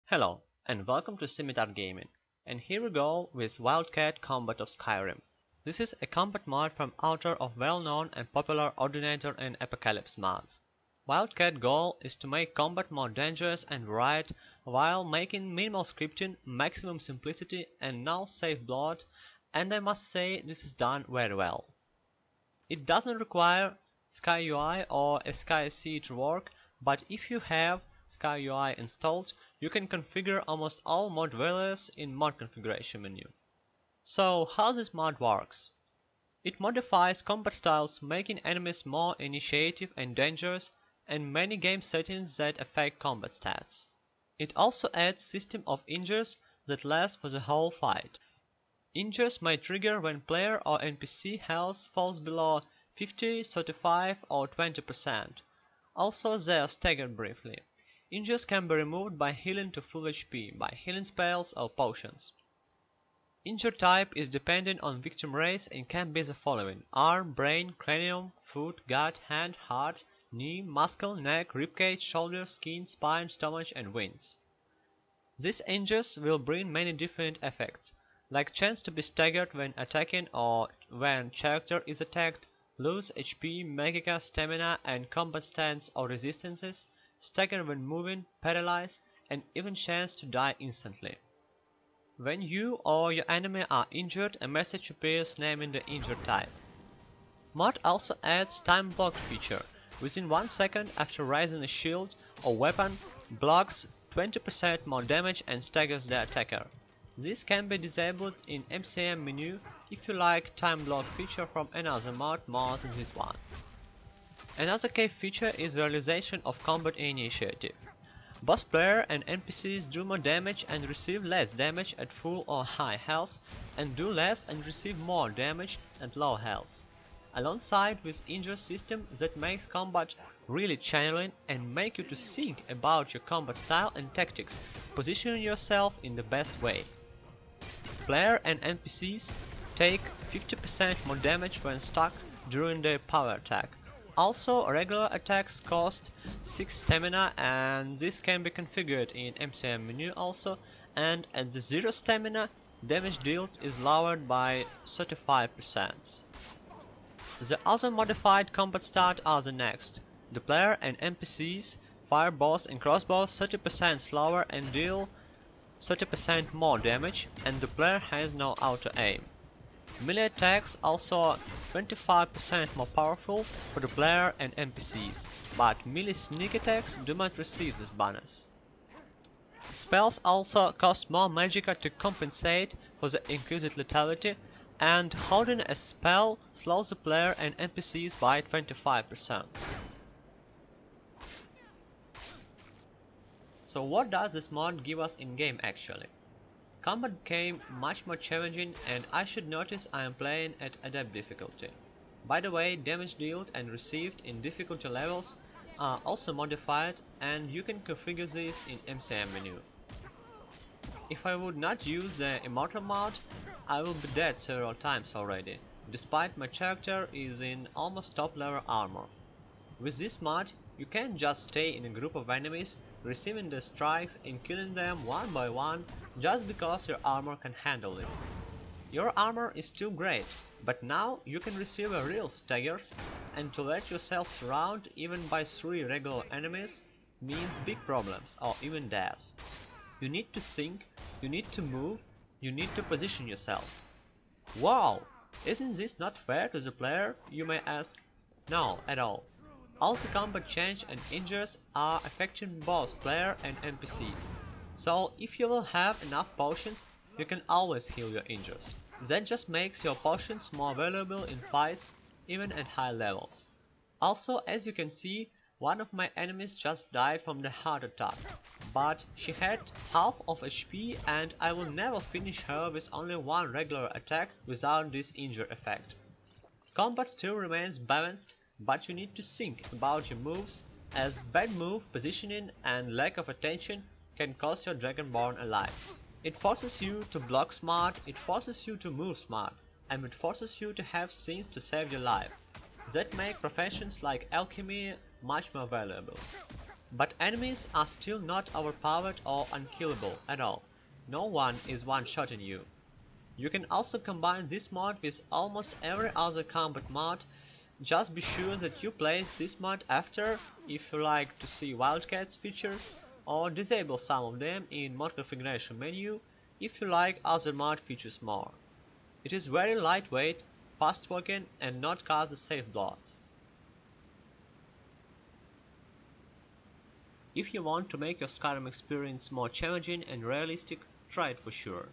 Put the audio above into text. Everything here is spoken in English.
Hello, and welcome to Scimitar Gaming, and here we go with Wildcat Combat of Skyrim. This is a combat mod from author of well-known and popular Ordinator and Apocalypse mods. Wildcat's goal is to make combat more dangerous and varied while making minimal scripting, maximum simplicity and no safe bloat, and I must say this is done very well. It doesn't require SkyUI or a SkySea to work, but if you have SkyUI installed, you can configure almost all mod values in mod configuration menu. So how this mod works? It modifies combat styles, making enemies more initiative and dangerous, and many game settings that affect combat stats. It also adds system of injures that last for the whole fight. Injures may trigger when player or NPC health falls below 50, 35 or 20%. Also they are staggered briefly. Injuries can be removed by healing to full HP, by healing spells or potions. Injure type is dependent on victim race and can be the following: arm, brain, cranium, foot, gut, hand, heart, knee, muscle, neck, ribcage, shoulder, skin, spine, stomach and wings. These injuries will bring many different effects, like chance to be staggered when attacking or when character is attacked, lose HP, magica, stamina and combat stance or resistances, stagger when moving, paralyze, and even chance to die instantly. When you or your enemy are injured, a message appears naming the injured type. Mod also adds time block feature. Within 1 second after raising a shield or weapon, blocks 20% more damage and staggers the attacker. This can be disabled in MCM menu if you like time block feature from another mod more than this one. Another key feature is realization of combat initiative. Both player and NPCs do more damage and receive less damage at full or high health, and do less and receive more damage at low health, alongside with injury system that makes combat really challenging and make you to think about your combat style and tactics, positioning yourself in the best way. Player and NPCs take 50% more damage when stuck during their power attack. Also, regular attacks cost 6 stamina, and this can be configured in MCM menu also, and at the 0 stamina, damage dealt is lowered by 35%. The other modified combat stats are the next. The player and NPCs fire bows and crossbows 30% slower and deal 30% more damage, and the player has no auto aim. Melee attacks also 25% more powerful for the player and NPCs, but melee sneak attacks do not receive this bonus. Spells also cost more magicka to compensate for the increased lethality, and holding a spell slows the player and NPCs by 25%. So what does this mod give us in game actually? Combat became much more challenging, and I should notice I am playing at adept difficulty. By the way, damage dealt and received in difficulty levels are also modified, and you can configure this in MCM menu. If I would not use the Immortal mod, I will be dead several times already, despite my character is in almost top level armor. With this mod, you can't just stay in a group of enemies, receiving the strikes and killing them one by one just because your armor can handle this. Your armor is still great, but now you can receive a real staggers, and to let yourself surround even by 3 regular enemies means big problems or even death. You need to think, you need to move, you need to position yourself. Wow! Isn't this not fair to the player, you may ask? No, at all. All the combat change and injuries are affecting both player and NPCs, so if you will have enough potions, you can always heal your injuries. That just makes your potions more valuable in fights, even at high levels. Also, as you can see, one of my enemies just died from the heart attack, but she had half of HP and I will never finish her with only one regular attack without this injure effect. Combat still remains balanced, but you need to think about your moves, as bad move positioning and lack of attention can cost your Dragonborn a life. It forces you to block smart, it forces you to move smart, and it forces you to have things to save your life. That make professions like alchemy much more valuable. But enemies are still not overpowered or unkillable at all. No one is one-shotting you. You can also combine this mod with almost every other combat mod. Just be sure that you place this mod after if you like to see Wildcat's features, or disable some of them in mod configuration menu if you like other mod features more. It is very lightweight, fast working, and not cause the safe bloods. If you want to make your Skyrim experience more challenging and realistic, try it for sure.